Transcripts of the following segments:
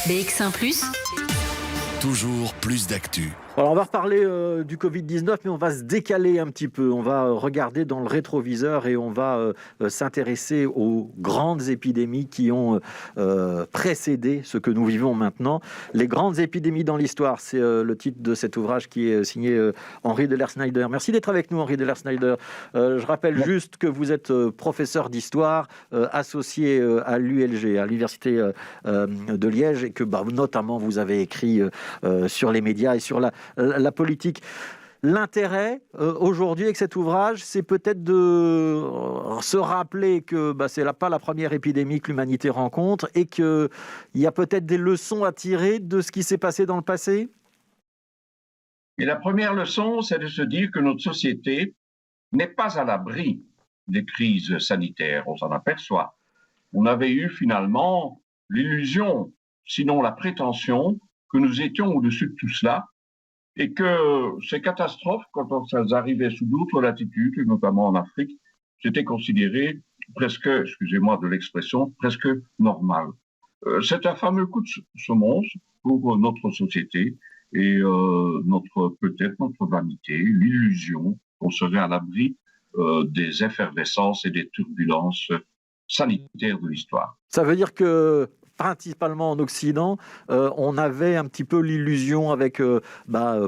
BX1 ⁇ Toujours plus d'actu. Alors on va reparler du Covid-19, mais on va se décaler un petit peu. On va regarder dans le rétroviseur et on va s'intéresser aux grandes épidémies qui ont précédé ce que nous vivons maintenant. Les grandes épidémies dans l'histoire, c'est le titre de cet ouvrage qui est signé Henri Delair-Snyder. Merci d'être avec nous, Henri Delair-Snyder. Je rappelle juste que vous êtes professeur d'histoire associé à l'ULG, à l'Université de Liège, et que notamment vous avez écrit sur les médias et sur la politique. L'intérêt aujourd'hui avec cet ouvrage, c'est peut-être de se rappeler que c'est pas la première épidémie que l'humanité rencontre et qu'il y a peut-être des leçons à tirer de ce qui s'est passé dans le passé. Et la première leçon, c'est de se dire que notre société n'est pas à l'abri des crises sanitaires. On s'en aperçoit. On avait eu finalement l'illusion, sinon la prétention, que nous étions au-dessus de tout cela et que ces catastrophes, quand elles arrivaient sous d'autres latitudes, notamment en Afrique, c'était considéré presque, excusez-moi de l'expression, presque normal. C'est un fameux coup de semonce pour notre société et peut-être notre vanité, l'illusion qu'on serait à l'abri des effervescences et des turbulences sanitaires de l'histoire. Ça veut dire que principalement en Occident, on avait un petit peu l'illusion avec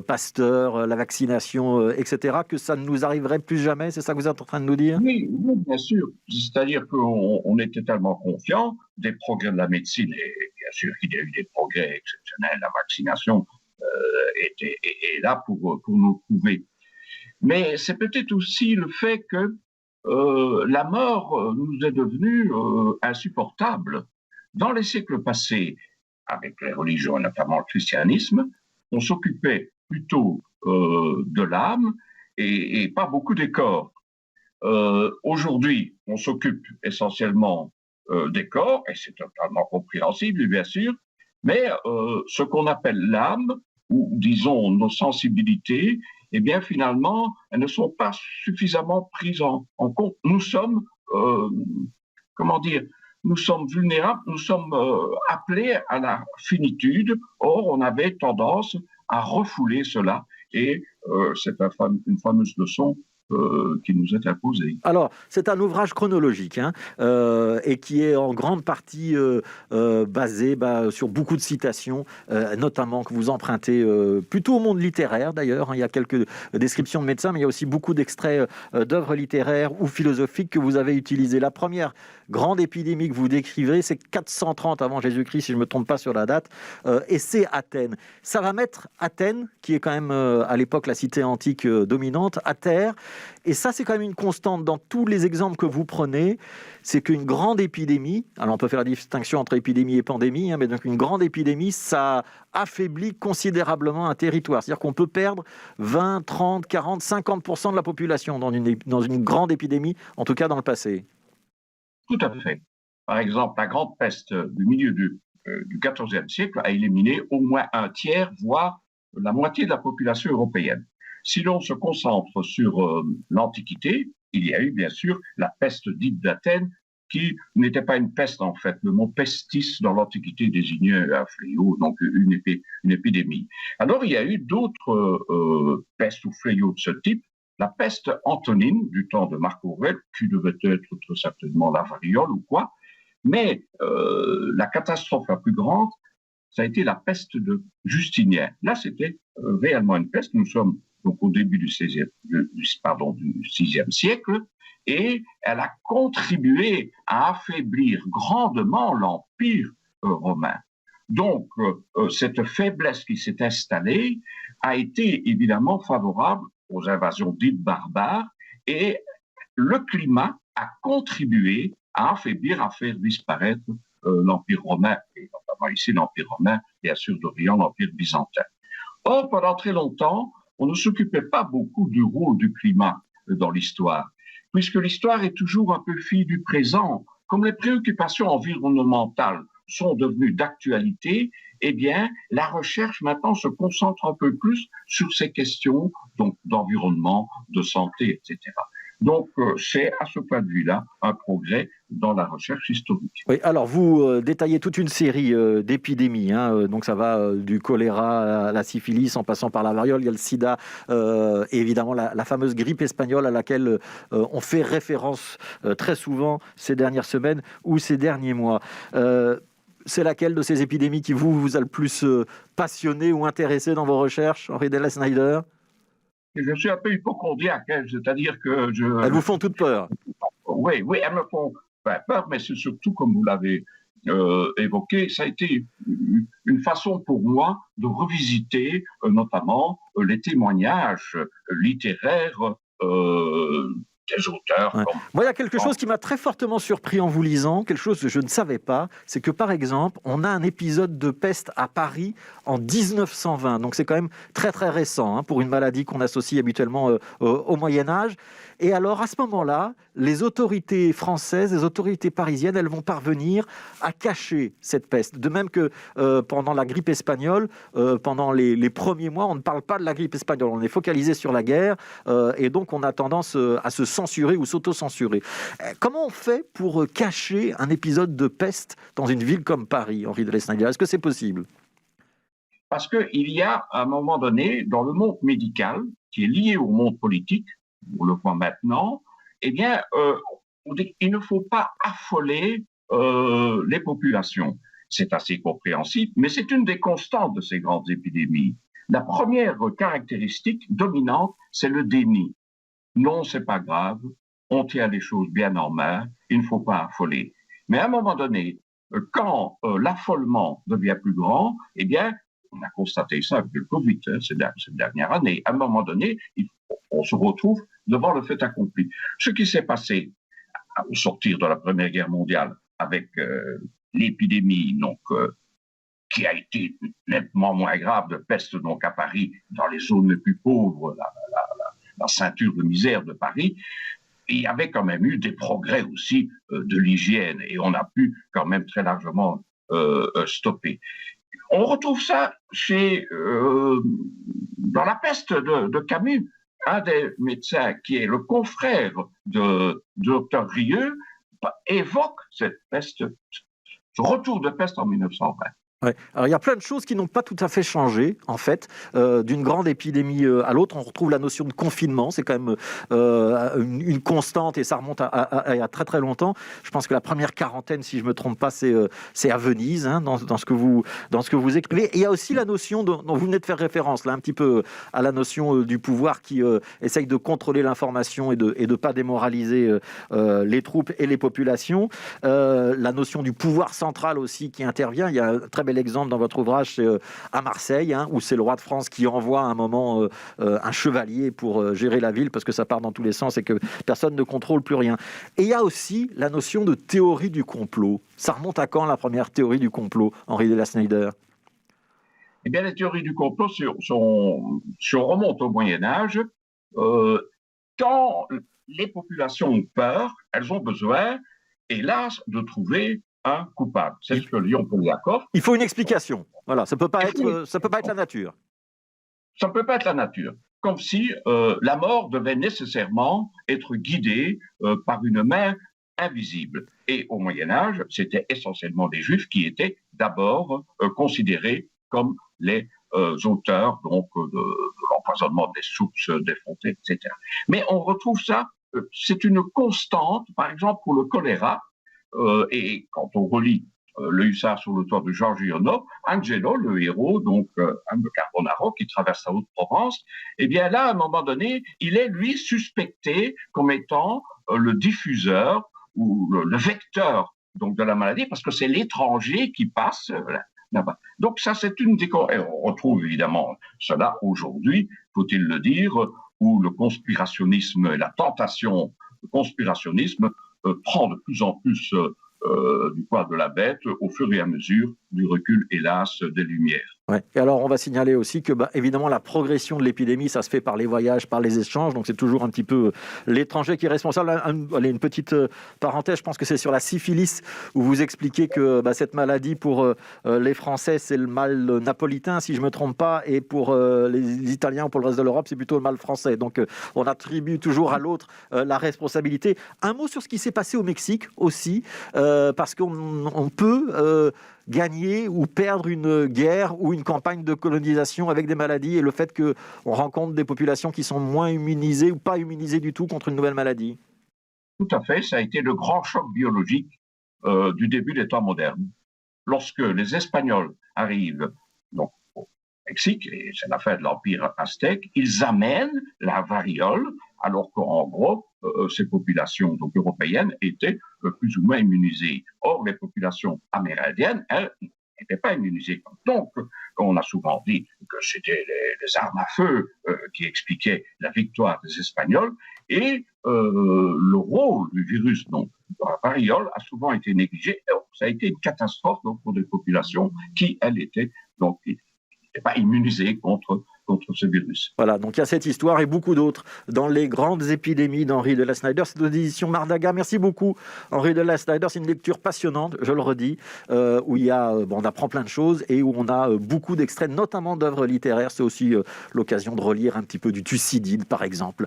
Pasteur, la vaccination, etc., que ça ne nous arriverait plus jamais, c'est ça que vous êtes en train de nous dire ? Oui, bien sûr. C'est-à-dire qu'on était tellement confiants des progrès de la médecine, et bien sûr qu'il y a eu des progrès exceptionnels, la vaccination est là pour nous prouver. Mais c'est peut-être aussi le fait que la mort nous est devenue insupportable. Dans les siècles passés, avec les religions et notamment le christianisme, on s'occupait plutôt de l'âme et pas beaucoup des corps. Aujourd'hui, on s'occupe essentiellement des corps, et c'est totalement compréhensible, bien sûr, mais ce qu'on appelle l'âme, ou disons nos sensibilités, eh bien finalement, elles ne sont pas suffisamment prises en compte. Nous sommes, nous sommes vulnérables, nous sommes appelés à la finitude. Or, on avait tendance à refouler cela, et c'est une fameuse leçon qui nous est imposée. Alors, c'est un ouvrage chronologique et qui est en grande partie basé sur beaucoup de citations, notamment que vous empruntez plutôt au monde littéraire d'ailleurs. Il y a quelques descriptions de médecins, mais il y a aussi beaucoup d'extraits d'œuvres littéraires ou philosophiques que vous avez utilisées. La première grande épidémie que vous décrivez, c'est 430 avant Jésus-Christ, si je ne me trompe pas sur la date, et c'est Athènes. Ça va mettre Athènes, qui est quand même à l'époque la cité antique dominante, à terre. Et ça, c'est quand même une constante dans tous les exemples que vous prenez, c'est qu'une grande épidémie, alors on peut faire la distinction entre épidémie et pandémie, mais donc une grande épidémie, ça affaiblit considérablement un territoire. C'est-à-dire qu'on peut perdre 20, 30, 40, 50% de la population dans une grande épidémie, en tout cas dans le passé. Tout à fait. Par exemple, la grande peste du milieu du XIVe siècle a éliminé au moins un tiers, voire la moitié de la population européenne. Si l'on se concentre sur l'Antiquité, il y a eu bien sûr la peste dite d'Athènes, qui n'était pas une peste en fait. Le mot pestis dans l'Antiquité désignait un fléau, donc une épidémie. Alors il y a eu d'autres pestes ou fléaux de ce type. La peste antonine du temps de Marc Aurèle, qui devait être très certainement la variole ou quoi, mais la catastrophe la plus grande, ça a été la peste de Justinien. Là, c'était réellement une peste. Nous sommes donc au début du VIe siècle, et elle a contribué à affaiblir grandement l'Empire romain. Donc, cette faiblesse qui s'est installée a été évidemment favorable aux invasions dites barbares, et le climat a contribué à affaiblir, à faire disparaître l'Empire romain, et notamment ici l'Empire romain, bien sûr d'Orient, l'Empire byzantin. Or, pendant très longtemps, on ne s'occupait pas beaucoup du rôle du climat dans l'histoire, puisque l'histoire est toujours un peu fille du présent. Comme les préoccupations environnementales sont devenues d'actualité, eh bien, la recherche maintenant se concentre un peu plus sur ces questions donc d'environnement, de santé, etc. Donc, c'est à ce point de vue-là un progrès dans la recherche historique. Oui, alors vous détaillez toute une série d'épidémies, hein, donc ça va du choléra à la syphilis en passant par la variole, il y a le sida et évidemment la fameuse grippe espagnole à laquelle on fait référence très souvent ces dernières semaines ou ces derniers mois. C'est laquelle de ces épidémies qui vous a le plus passionné ou intéressé dans vos recherches, Henri Della Snyder? Et je suis un peu hypochondriaque, hein, c'est-à-dire que Elles vous font toute peur. Oui, oui, elles me font peur, mais c'est surtout, comme vous l'avez évoqué, ça a été une façon pour moi de revisiter notamment les témoignages littéraires des auteurs. Ouais. Moi, il y a quelque chose qui m'a très fortement surpris en vous lisant, quelque chose que je ne savais pas, c'est que par exemple, on a un épisode de peste à Paris en 1920, donc c'est quand même très très récent hein, pour une maladie qu'on associe habituellement au Moyen-Âge. Et alors à ce moment-là, les autorités françaises, les autorités parisiennes, elles vont parvenir à cacher cette peste. De même que pendant la grippe espagnole, pendant les premiers mois, on ne parle pas de la grippe espagnole, on est focalisé sur la guerre et donc on a tendance à se censurer ou s'auto-censurer. Comment on fait pour cacher un épisode de peste dans une ville comme Paris, Henri Della Snyder? Est-ce que c'est possible? Parce qu'il y a, à un moment donné, dans le monde médical, qui est lié au monde politique, on le voit maintenant, eh bien, il ne faut pas affoler les populations. C'est assez compréhensible, mais c'est une des constantes de ces grandes épidémies. La première caractéristique dominante, c'est le déni. Non, c'est pas grave, on tient les choses bien normales, il ne faut pas affoler. Mais à un moment donné, quand l'affolement devient plus grand, eh bien, on a constaté ça avec le Covid ces dernières années, à un moment donné, on se retrouve devant le fait accompli. Ce qui s'est passé au sortir de la Première Guerre mondiale avec l'épidémie, donc qui a été nettement moins grave de peste donc à Paris, dans les zones les plus pauvres, la ceinture de misère de Paris, il y avait quand même eu des progrès aussi de l'hygiène et on a pu quand même très largement stopper. On retrouve ça dans la peste de Camus. Un des médecins qui est le confrère de Dr Rieu évoque cette peste, ce retour de peste en 1920. Ouais. Alors, il y a plein de choses qui n'ont pas tout à fait changé, en fait. D'une grande épidémie à l'autre, on retrouve la notion de confinement. C'est quand même une constante et ça remonte à très très longtemps. Je pense que la première quarantaine, si je ne me trompe pas, c'est à Venise, hein, dans ce que vous écrivez. Et il y a aussi la notion dont vous venez de faire référence, là, un petit peu à la notion du pouvoir qui essaye de contrôler l'information et de pas démoraliser les troupes et les populations. La notion du pouvoir central aussi qui intervient. Il y a un très bel exemple dans votre ouvrage, c'est à Marseille, hein, où c'est le roi de France qui envoie à un moment un chevalier pour gérer la ville, parce que ça part dans tous les sens et que personne ne contrôle plus rien. Et il y a aussi la notion de théorie du complot. Ça remonte à quand, la première théorie du complot, Henri Della Snyder? Eh bien, les théories du complot, si on remonte au Moyen-Âge, quand les populations ont peur, elles ont besoin, hélas, de trouver un coupable. C'est ce que Léon Poliakov. Il faut une explication. Voilà, ça peut pas être la nature. Ça ne peut pas être la nature. Comme si la mort devait nécessairement être guidée par une main invisible. Et au Moyen-Âge, c'était essentiellement les Juifs qui étaient d'abord considérés comme les auteurs donc, de l'empoisonnement des sources, des fontaines, etc. Mais on retrouve ça, c'est une constante, par exemple pour le choléra, et quand on relit le hussard sur le toit de Giorgiono, Angelo, le héros, donc de Carbonaro, qui traverse la Haute-Provence, eh bien là, à un moment donné, il est, lui, suspecté comme étant le diffuseur ou le vecteur donc, de la maladie, parce que c'est l'étranger qui passe là-bas. Donc ça, c'est une des... Et on retrouve évidemment cela aujourd'hui, faut-il le dire, où le conspirationnisme et la tentation de conspirationnisme prend de plus en plus du poids de la bête au fur et à mesure du recul, hélas, des Lumières. Ouais. Et alors, on va signaler aussi que, évidemment, la progression de l'épidémie, ça se fait par les voyages, par les échanges. Donc, c'est toujours un petit peu l'étranger qui est responsable. Allez, une petite parenthèse, je pense que c'est sur la syphilis, où vous expliquez que cette maladie, pour les Français, c'est le mal napolitain, si je ne me trompe pas, et pour les Italiens ou pour le reste de l'Europe, c'est plutôt le mal français. Donc, on attribue toujours à l'autre la responsabilité. Un mot sur ce qui s'est passé au Mexique aussi, parce qu'on peut gagner ou perdre une guerre ou une campagne de colonisation avec des maladies et le fait qu'on rencontre des populations qui sont moins immunisées ou pas immunisées du tout contre une nouvelle maladie. Tout à fait, ça a été le grand choc biologique du début des temps modernes. Lorsque les Espagnols arrivent donc, au Mexique, et c'est l'affaire de l'Empire aztèque, ils amènent la variole, alors qu'en gros, ces populations donc, européennes étaient plus ou moins immunisées. Or, les populations amérindiennes, elles, n'étaient pas immunisées. Donc, on a souvent dit que c'était les armes à feu qui expliquaient la victoire des Espagnols, et le rôle du virus donc, dans la variole a souvent été négligé. Ça a été une catastrophe donc, pour des populations qui, elles, étaient donc n'étaient pas immunisées contre ce virus. Voilà, donc il y a cette histoire et beaucoup d'autres dans les grandes épidémies d'Henri de la Snyder. C'est aux éditions Mardaga. Merci beaucoup, Henri de la Snyder. C'est une lecture passionnante, je le redis, où il y a, on apprend plein de choses et où on a beaucoup d'extraits, notamment d'œuvres littéraires. C'est aussi l'occasion de relire un petit peu du Thucydide, par exemple,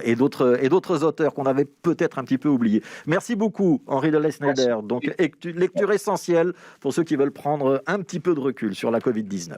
et d'autres auteurs qu'on avait peut-être un petit peu oubliés. Merci beaucoup, Henri de la Snyder. Donc, lecture essentielle pour ceux qui veulent prendre un petit peu de recul sur la Covid-19.